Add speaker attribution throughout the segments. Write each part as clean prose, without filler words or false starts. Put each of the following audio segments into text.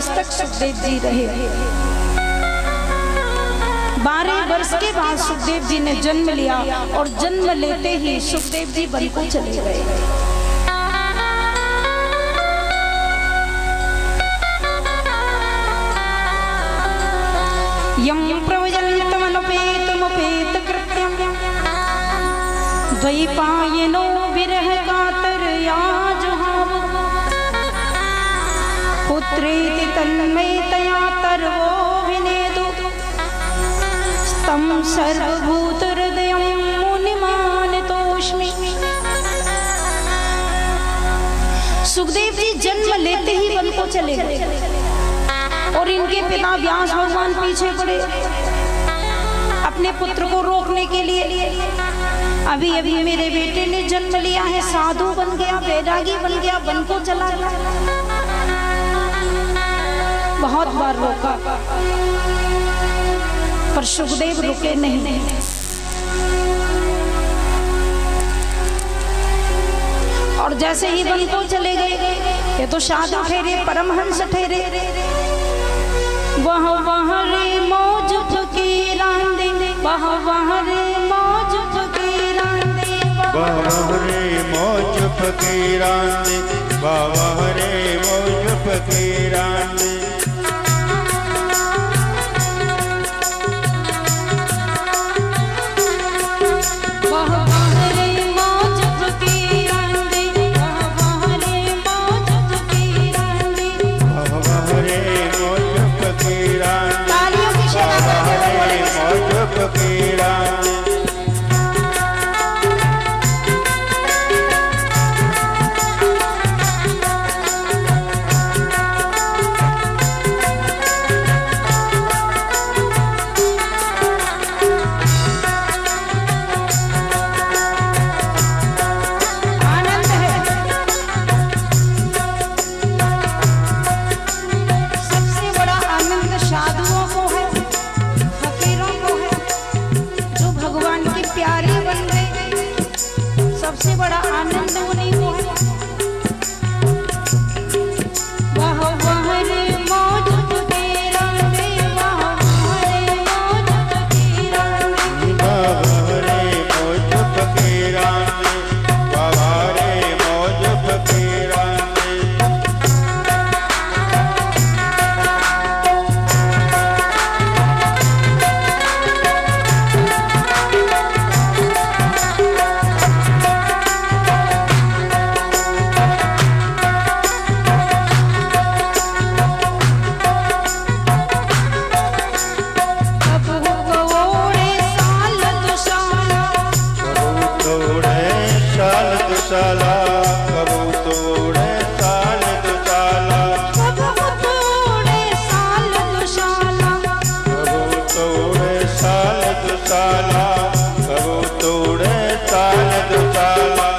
Speaker 1: वर्ष तक सुखदेव जी रहे। 12 वर्ष के बाद सुखदेव जी ने जन्म लिया और जन्म लेते ही सुखदेव जी वन को चले गए। यम प्रव्रजन्तमनुपेतमुपेत कृत्यं द्वैपायनो विरह कातरया जुहाव पुत्रेति तन्मयतया तर्वो विनेदु तं सर्वभूत हृदयं मुनिमानतोऽस्मि। सुखदेव जी जन्म लेते ही वन को चले गए और इनके पिता व्यास भगवान पीछे पड़े अपने पुत्र को रोकने के लिए। अभी अभी मेरे बेटे ने जन्म लिया है, साधु बन गया, वैरागी बन गया, वन को चला गया। बहुत बार रोका पर सुखदेव रुके नहीं। और जैसे ही वन को चले गए, ये तो साधु ठहरे, परमहंस ठहरे। वह रे मौज फकीरांदे, वह रे मौज फकीरांदे,
Speaker 2: वह रे मौज फकीरांदे, वह रे मौज फकीरांदे।
Speaker 1: सबसे बड़ा आनंद उन्हीं को है। वह रे मौज फकीरांदे, वह रे मौज फकीरांदे,
Speaker 2: वह रे मौज फकीरांदे, वह रे मौज फकीरांदे। दुशाला कबू तोड़े साल दुशाला,
Speaker 1: कबू तोड़े साल दुशाला,
Speaker 2: कबू तोड़े साल दुशाला, कबू तोड़े साल दुशाला।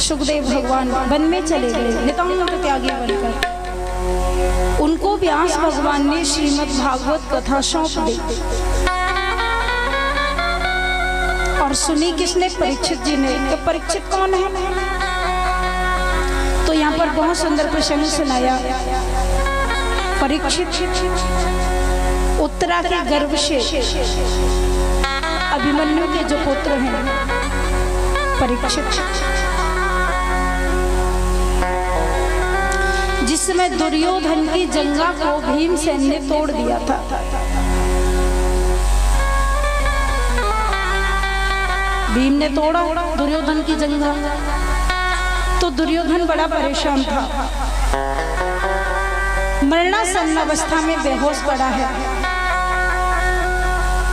Speaker 1: सुखदेव भगवान वन में चले गए नितांत त्यागी बनकर। उनको व्यास भगवान ने श्रीमद् भागवत कथा सौंप दी। और सुनी किसने? परीक्षित जी ने। तो परीक्षित कौन है? तो यहाँ पर बहुत सुंदर प्रसंग सुनाया। परीक्षित उत्तरा के गर्भ से अभिमन्यु के जो पुत्र हैं परीक्षित, जिस समय दुर्योधन की जंगा को भीमसेन ने तोड़ दिया था। भीम ने तोड़ा दुर्योधन की जंगा, तो दुर्योधन बड़ा परेशान था, मरणासन्न अवस्था में बेहोश पड़ा है।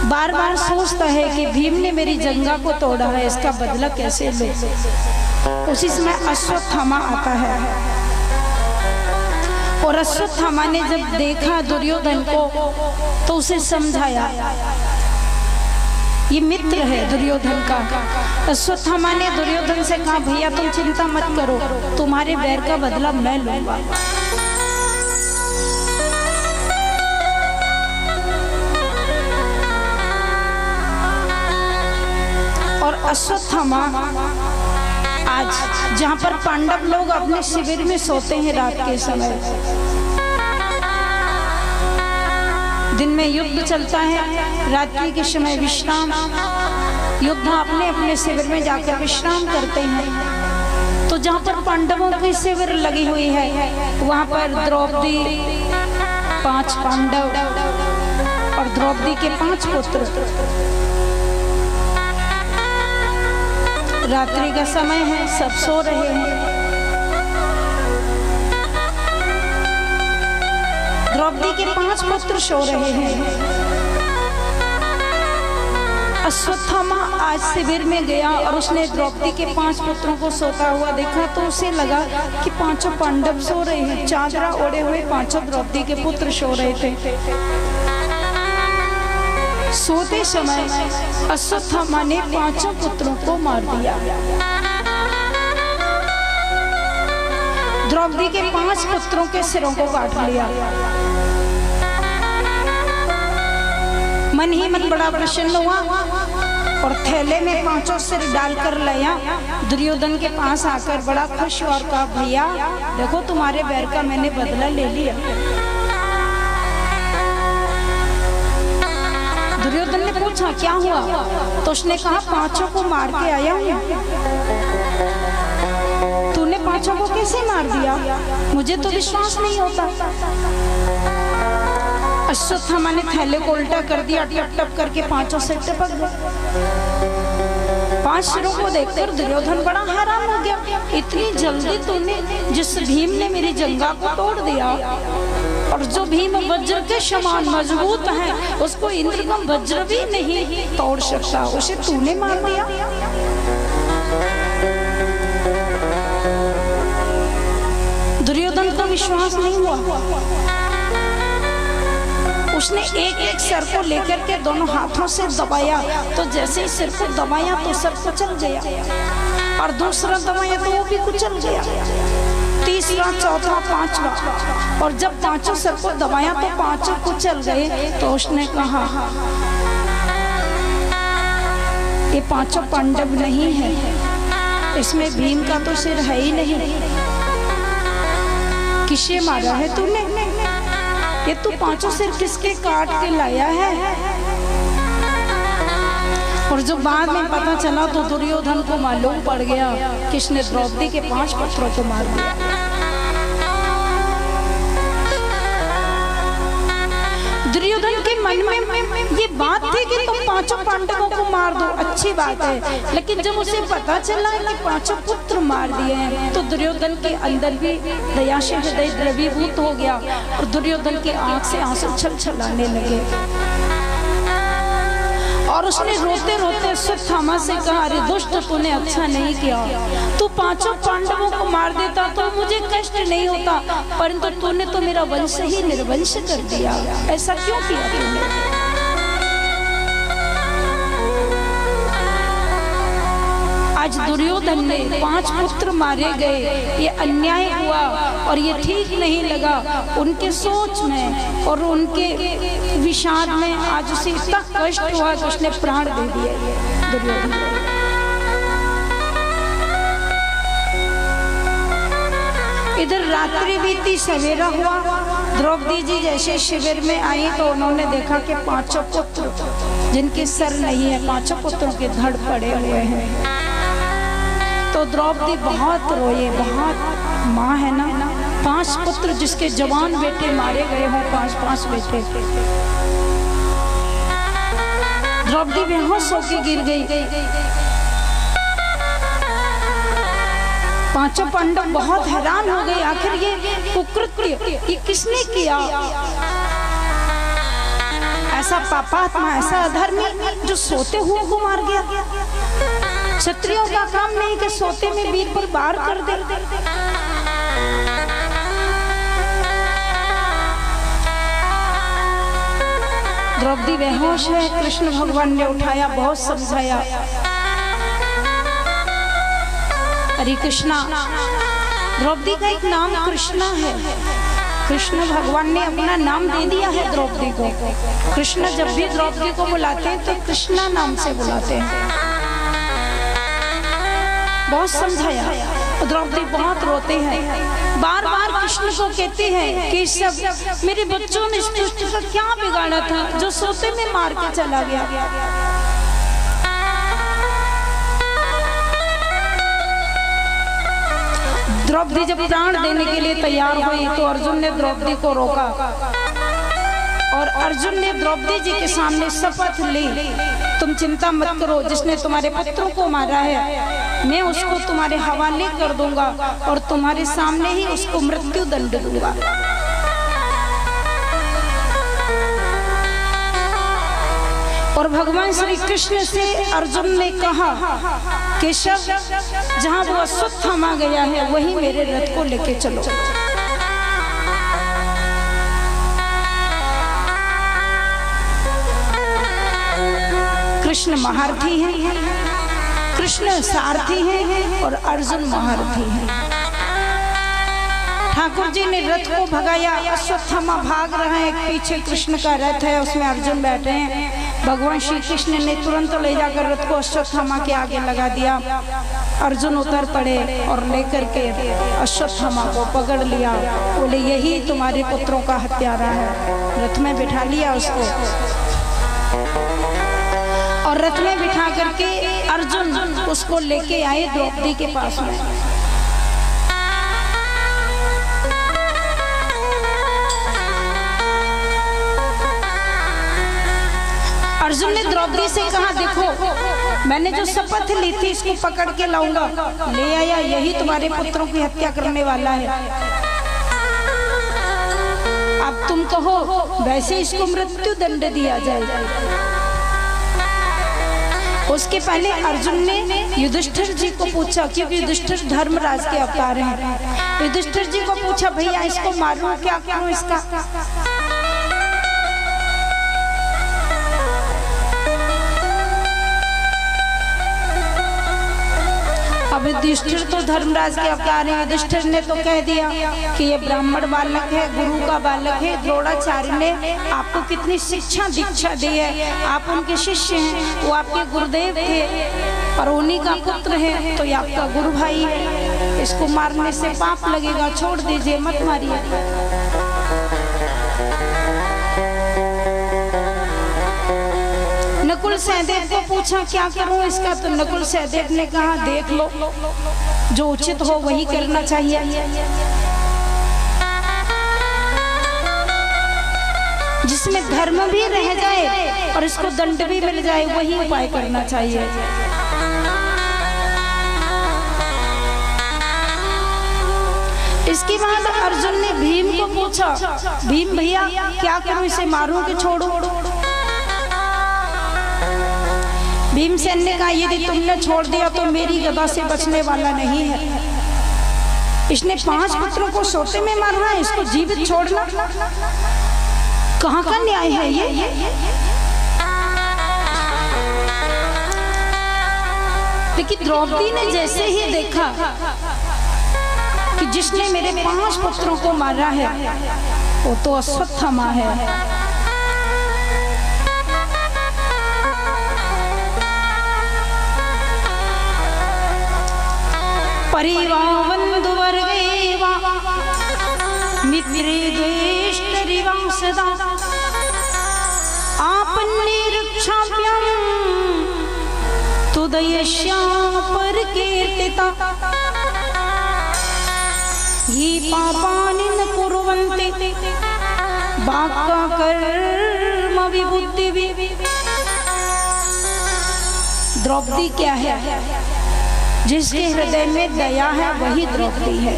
Speaker 1: बार बार सोचता है कि भीम ने मेरी जंगा को तोड़ा है, इसका बदला कैसे ले। उसी समय अश्वत्थामा आता है और अश्वत्थामा ने जब देखा दुर्योधन को तो उसे समझाया, ये मित्र है दुर्योधन का। अश्वत्थामा ने दुर्योधन से कहा, भैया तुम चिंता मत करो, तुम्हारे बैर का बदला मैं लूंगा। और अश्वत्थामा आज जहाँ पर पांडव लोग अपने शिविर में सोते हैं रात के समय, दिन में युद्ध चलता है, रात्रि के समय विश्राम, योद्धा अपने अपने शिविर में जाकर विश्राम करते हैं। तो जहाँ पर पांडवों की शिविर लगी हुई है वहाँ पर द्रौपदी, 5 पांडव और द्रौपदी के 5 पुत्र, रात्रि का समय है, सब सो रहे हैं। द्रौपदी के 5 पुत्र सो रहे हैं। अश्वत्थामा आज शिविर में गया और उसने द्रौपदी के 5 पुत्रों को सोता हुआ देखा, तो उसे लगा कि 5 पांडव सो रहे हैं। चादरा ओढ़े हुए 5 द्रौपदी के पुत्र सो रहे थे। सोते समय अश्वत्थामा ने 5 पुत्रों को मार दिया। द्रौपदी के 5 पुत्रों के सिरों को काट लिया। मन ही मन बड़ा प्रसन्न हुआ और थैले में 5 सिर डालकर लाया। दुर्योधन के पास आकर बड़ा खुश हुआ और कहा, भैया देखो तुम्हारे बैर का मैंने बदला ले लिया। दुर्योधन ने पूछा क्या हुआ? तो उसने कहा, 5 को मार के आया हूँ। तूने 5 को कैसे मार दिया? मुझे तो विश्वास नहीं होता। अश्वत्थामा ने थैले को उल्टा कर दिया, टप टप करके 5 से टपक गए। 5 सिरों को देखकर दुर्योधन बड़ा हैरान हो गया, इतनी जल्दी तूने, जिस भीम ने मेरी जंगा को तोड़ दिया और जो भीम वज्र के समान मजबूत है, उसको इंद्र का वज्र भी नहीं तोड़ सकता, उसे तूने मार दिया। दुर्योधन को विश्वास नहीं हुआ। उसने एक एक सिर को लेकर के दोनों हाथों से दबाया, तो जैसे ही सिर को दबाया तो सर कुचल गया, और दूसरा दबाया तो वो भी कुचल गया, तीसरा, चौथा, 5वां, और जब 5 सिर को दबाया तो 5 कुचल गए। तो उसने कहा, ये 5 पांडव नहीं है, इसमें भीम का तो सिर है ही नहीं। किसे मारा है तूने? ये तू 5 सिर किसके काट के लाया है? और जो बाद में पता चला तो दुर्योधन को मालूम पड़ गया किसने द्रौपदी के 5 पुत्रों को मार दिया। दुर्योधन के मन में ये बात थी कि तुम 5 पांडवों को मार दो, अच्छी बात है, लेकिन जब उसे पता चला कि 5 पुत्र मार दिए हैं तो दुर्योधन के अंदर भी दया से हृदय द्रवीभूत हो गया और दुर्योधन की आंख से आंसू छलछलाने लगे। और उसने रोते रोते अश्वत्थामा से कहा, अरे दुष्ट, तूने अच्छा नहीं किया। तू 5 पांडवों को मार देता तो मुझे कष्ट नहीं होता, परंतु तूने तो मेरा वंश ही निर्वंश कर दिया। ऐसा क्यों किया तूने? आज दुर्योधन ने 5 पुत्र मारे गए, ये अन्याय हुआ और ये ठीक नहीं लगा उनके सोच में और उनके विचार में। आज उसे इतना कष्ट हुआ कि उसने प्राण दे दिया दुर्योधन। इधर रात्रि बीती, सवेरा हुआ। द्रौपदी जी जैसे शिविर में आई तो उन्होंने देखा कि 5 पुत्र जिनके सर नहीं है, 5 पुत्रों के धड़ पड़े हुए हैं। तो द्रौपदी बहुत रोए, बहुत माँ है ना, 5 पुत्र जिसके जवान बेटे मारे गए हों, 5 बेटे। द्रौपदी बेहोश होकर गिर गई। 5 पांडव बहुत हैरान हो गए, आखिर ये कुकृत्य ये किसने किया? ऐसा पापात्मा, ऐसा अधर्मी जो सोते हुए को मार गया। क्षत्रियों का काम नहीं कि सोते में वीर पर वार कर दे। द्रौपदी बेहोश है, कृष्ण भगवान ने उठाया, बहुत समझाया। हरे कृष्णा, द्रौपदी का एक नाम कृष्णा है। कृष्ण भगवान ने अपना नाम दे दिया है द्रौपदी को। कृष्ण जब भी द्रौपदी को बुलाते हैं तो कृष्णा नाम से बुलाते हैं। बहुत समझाया, द्रौपदी बहुत रोते हैं, बार बार कृष्ण को कहते हैं कि सब मेरे बच्चों ने इस दुष्ट का क्या बिगाड़ा था जो सोते में मार के चला गया। द्रौपदी जब प्राण देने के लिए तैयार हुई तो अर्जुन ने द्रौपदी को रोका और अर्जुन ने द्रौपदी जी के सामने शपथ ली, तुम चिंता मत करो, जिसने तुम्हारे पुत्रों को मारा है मैं उसको तुम्हारे हवाले कर दूंगा और तुम्हारे सामने ही उसको मृत्यु दंड दूंगा। और भगवान श्री कृष्ण से अर्जुन ने कहा, केशव जहां वो अश्वत्थामा गया है वहीं मेरे रथ को लेके चलो। कृष्ण महारथी हैं, कृष्ण सारथी हैं और अर्जुन महारथी हैं। ठाकुर जी ने रथ को भगाया, अश्वत्थामा भाग रहा है, पीछे कृष्ण का रथ है, उसमें अर्जुन बैठे हैं। भगवान श्री कृष्ण ने तुरंत ले जाकर रथ को अश्वत्थामा के आगे लगा दिया। अर्जुन उतर पड़े और लेकर के अश्वत्थामा को पकड़ लिया, बोले यही तुम्हारे पुत्रों का हत्यारा है। रथ में बिठा लिया उसको और रथ में बिठा करके अर्जुन उसको लेके आए द्रौपदी के पास में। अर्जुन ने द्रौपदी से कहा, देखो मैंने जो शपथ ली थी इसको पकड़ के लाऊंगा, ले आया, यही तुम्हारे पुत्रों की हत्या करने वाला है। अब तुम कहो वैसे इसको मृत्यु दंड दिया जाए। उसके पहले अर्जुन ने युधिष्ठिर जी को पूछा, क्योंकि युधिष्ठिर धर्मराज के अवतार हैं। युधिष्ठिर जी को पूछा, भैया इसको मारूं, क्या करूं इसका? अब युधिष्ठिर तो धर्मराज के अवतार हैं। युधिष्ठिर ने तो कह दिया कि ये ब्राह्मण बालक है, गुरु का बालक है। द्रोणाचार्य ने आपको कितनी शिक्षा दीक्षा दी है, आप उनके शिष्य हैं, वो आपके गुरुदेव थे और उन्हीं का पुत्र है, तो ये आपका गुरु भाई है, इसको मारने से पाप लगेगा, छोड़ दीजिए, मत मारिए। नकुल सहदेव को पूछा क्या करूं इसका, तो नकुल सहदेव ने कहा, देख लो जो उचित हो वही करना चाहिए। जिसमें धर्म भी रह जाए और इसको दंड भी मिल जाए वही उपाय करना चाहिए। इसके बाद अर्जुन ने भीम को पूछा, भीम भैया क्या करूं, इसे मारूं कि छोड़ूं? भीमसेन ने कहा, यदि तुमने छोड़ दिया तो मेरी गदा से बचने वाला नहीं है। इसने 5 पुत्रों को सोते में मारना है, इसको जीवित छोड़ना कहाँ का न्याय है ये? लेकिन द्रौपदी ने जैसे ही देखा कि जिसने मेरे 5 पुत्रों को मारा है वो तो अश्वत्थामा है, परिवावन्दुवर्गे वा मित्रे द्वेष्टरिवां सदा आपन्ने रक्षाभ्यां तुदयस्यां परकीर्तिता ये पापानि न कुर्वन्ति वाक्कर्म विबुद्धिभिः। द्रौपदी क्या है? जिसके हृदय में दया है वही द्रौपदी है।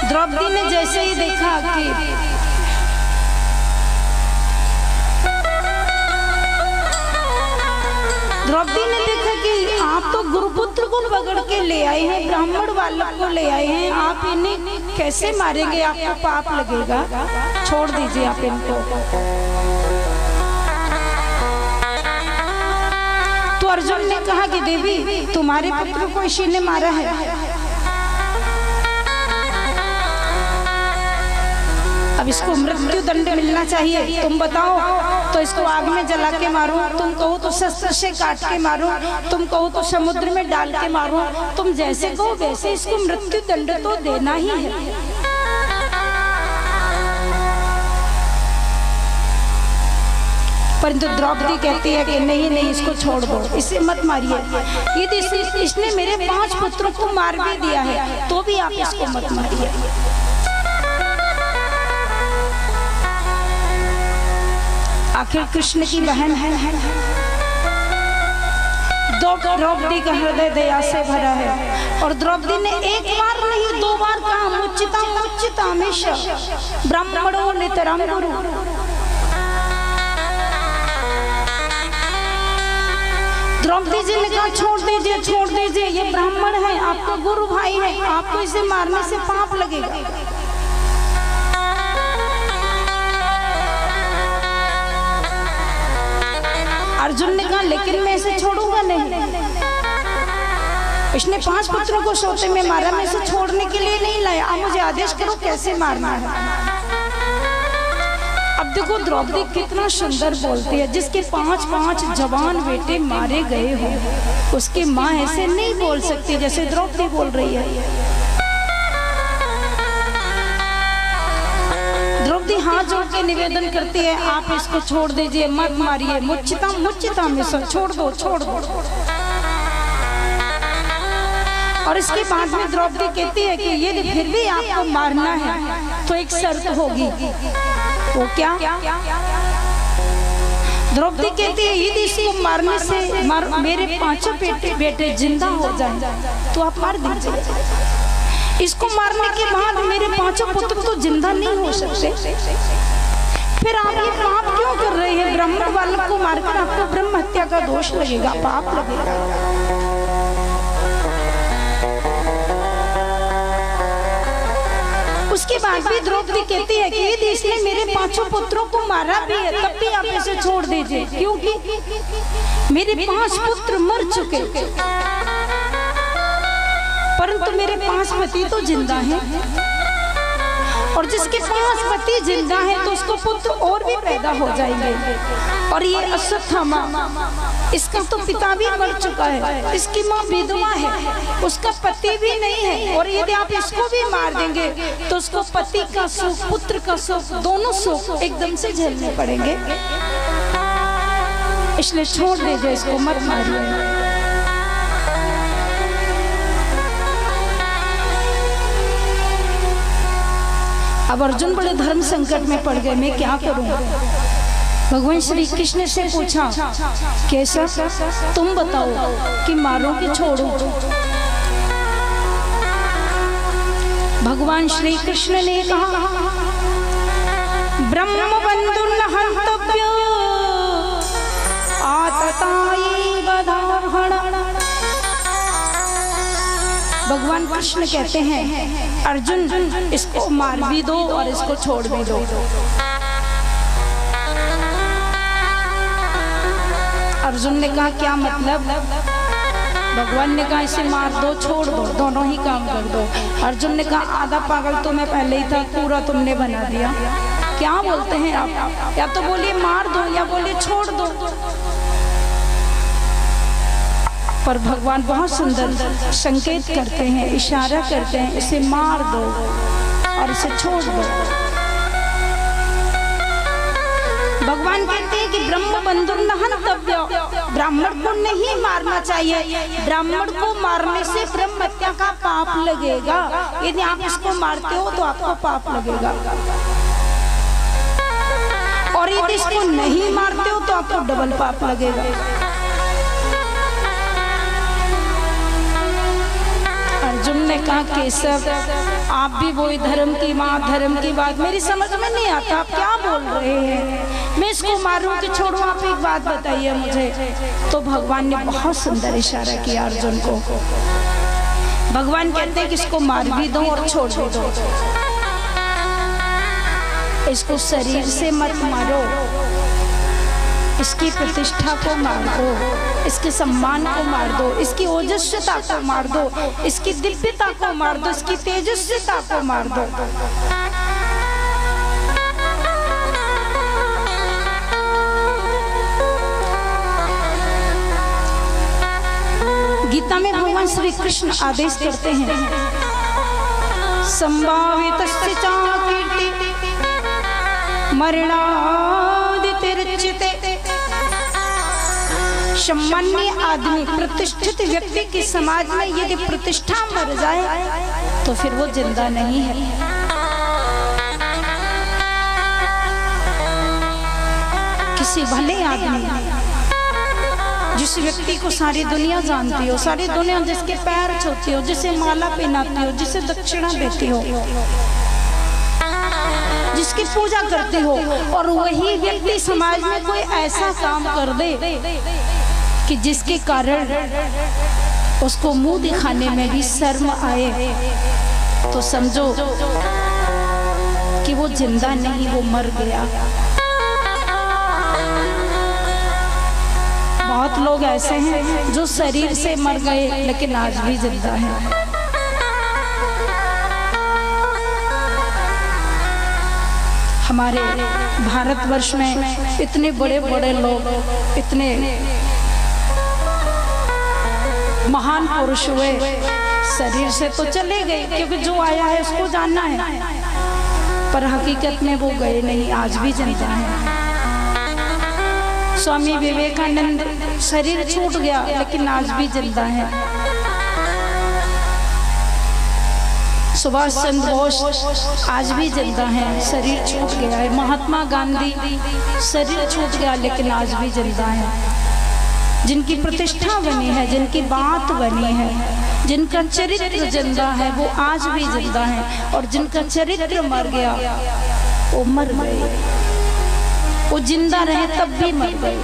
Speaker 1: द्रौपदी ने जैसे ही देखा कि आप तो गुरुपुत्र को पकड़ के ले आए हैं, ब्राह्मण बालक को ले आए हैं, आप इन्हें कैसे मारेंगे? आपको पाप लगेगा, छोड़ दीजिए आप इनको। तो अर्जुन ने कहा कि देवी तुम्हारे पुत्र को इसी ने मारा है। अब इसको मृत्यु दंड मिलना चाहिए, तुम बताओ। तो इसको आग में जला के मारो, तुम कहो तो शस्त्र से काट के मारो, तुम कहो तो समुद्र में डाल के मारो, तुम जैसे कहो वैसे इसको मृत्यु दंड तो देना ही है। परंतु द्रौपदी कहती है कि नहीं नहीं, इसको छोड़ दो, इसे मत मारिए। यदि इसने मेरे 5 पुत्रों को मार भी दिया है तो भी आप इसको मत मारिए। आखिर कृष्ण की बहन है। द्रौपदी का हृदय दया से भरा है और द्रौपदी ने एक बार नहीं 2 बार कहा मुच्चिता मुच्चिता हमेशा ब्राह्मणों नितराम गुरु। द्रौपदी जी ने कहा छोड़ दीजिए, ये ब्राह्मण है, आपका गुरु भाई है, आपको इसे मारने से पाप लगेगा। अर्जुन ने कहा लेकिन मैं इसे छोड़ूंगा नहीं, इसने 5 पुत्रों को सोते में मारा, मैं इसे छोड़ने के लिए नहीं लाया, आप मुझे आदेश करो कैसे मारना है। अब देखो द्रौपदी कितना सुंदर बोलती है। जिसके 5 जवान बेटे मारे गए हो उसकी माँ ऐसे नहीं बोल सकती जैसे द्रौपदी बोल रही है। द्रौपदी हाथ जोड़ के निवेदन करती है आप इसको छोड़ दीजिए, मत मारिए, मुच्चिता में छोड़ दो। और इसके बाद में द्रौपदी कहती है कि यदि फिर भी आपको मारना है तो एक शर्त होगी। वो क्या? द्रौपदी कहती है यदि इसको मारने से मेरे 5 बेटे जिंदा हो जाएं तो आप मार दीजिए। इसको मारने के बाद मेरे 5 पुत्र तो जिंदा नहीं हो सकते, फिर आप ये पाप क्यों कर रहे हैं? ब्राह्मण बालक को मारकर आपको ब्रह्म हत्या का दोष लगेगा, पाप लगेगा। उसके बाद भी द्रौपदी कहती है कि यदि इसने मेरे 5 पुत्रों को मारा भी है तब भी आप इसे छोड़ दीजिए, क्योंकि मेरे 5 पुत्र मर चुके परंतु मेरे 5 पति तो जिंदा हैं, और जिसके 5 पति जिंदा हैं तो उसको पुत्र और भी पैदा हो जाएंगे। और ये अश्वत्थामा, इसका तो पिता भी मर चुका है, इसकी माँ विधवा है, उसका पति भी नहीं है, और यदि आप इसको भी मार देंगे तो उसको पति का सुख, पुत्र का सुख, दोनों सुख एकदम से झेलने पड़ेंगे। इसलिए छोड़ दीजिए, इसको मत मारिए। अब अर्जुन बड़े धर्म संकट में पड़ गए, मैं क्या करूं? भगवान श्री कृष्ण से पूछा कैसा, तुम बताओ कि मारो कि छोड़ो? भगवान श्री कृष्ण ने कहा ब्रह्म बंधुर्न हन्तव्यो आततायैव धार्हण। भगवान कृष्ण कहते हैं अर्जुन इसको मार भी दो और इसको छोड़ भी दो। अर्जुन ने कहा क्या मतलब? भगवान ने कहा इसे मार दो, छोड़ दो, दोनों ही काम कर दो। अर्जुन ने कहा आधा पागल तो मैं पहले ही था, पूरा तुमने बना दिया। क्या बोलते हैं आप? या तो बोलिए मार दो या बोलिए छोड़ दो। पर भगवान बहुत सुंदर संकेत करते हैं, इशारा करते हैं, इसे मार दो और इसे छोड़ दो। भगवान कहते हैं कि ब्रह्म बंधु न हन्तव्य, ब्राह्मण को नहीं मारना चाहिए। ब्राह्मण को मारने से ब्रह्म हत्या का पाप लगेगा। यदि आप इसको मारते हो तो आपको पाप लगेगा, और यदि इसको नहीं मारते हो तो आपको डबल पाप लगेगा। अर्जुन ने कहा केशव आप भी वही धर्म की माँ, धर्म की बात मेरी समझ में नहीं आता, आप क्या बोल रहे हैं? मैं इसको मारूं कि छोड़ूं? आप एक बात बताइए मुझे। तो भगवान ने बहुत सुंदर इशारा किया अर्जुन को। भगवान कहते हैं कि इसको मार भी दो और छोड़ भी दो। इसको शरीर से मत मारो, इसकी प्रतिष्ठा को मार दो, इसके सम्मान को मार दो, इसकी ओजस्विता को मार दो, इसकी दिव्यता को मार दो, इसकी तेजस्विता को मार दो। गीता में भगवान श्री कृष्ण आदेश करते हैं संभावितस्य च कीर्ति मरणादितिर्च्यते। सम्मान्य आदमी, प्रतिष्ठित व्यक्ति की समाज में यदि प्रतिष्ठा मर जाए तो फिर वो जिंदा नहीं है। किसी भले आदमी, जिस व्यक्ति को सारी दुनिया जानती हो, सारी दुनिया जिसके पैर छूती हो, जिसे माला पहनाती हो, जिसे दक्षिणा देती हो, जिसकी पूजा करते हो, और वही व्यक्ति समाज में कोई ऐसा काम कर दे कि जिसके कारण उसको मुंह दिखाने में भी शर्म आए, तो समझो कि वो जिंदा नहीं, वो मर गया। बहुत लोग ऐसे हैं जो शरीर से मर गए लेकिन आज भी जिंदा हैं। हमारे भारतवर्ष में इतने बड़े बड़े लोग, इतने महान पुरुष हुए, शरीर से तो चले गए क्योंकि जो आया है उसको जानना है, पर हकीकत में वो गए नहीं, आज भी जिंदा हैं। स्वामी विवेकानंद शरीर छूट गया लेकिन आज भी जिंदा है। सुभाष चंद्र बोस आज भी जिंदा हैं, शरीर छूट गया है। महात्मा गांधी शरीर छूट गया लेकिन आज भी जिंदा हैं। जिनकी प्रतिष्ठा बनी है, जिनकी बात बनी है, जिनका चरित्र जिंदा है, वो आज भी जिंदा हैं। और जिनका चरित्र मर गया वो मर गए, वो जिंदा रहे तब भी मर गए।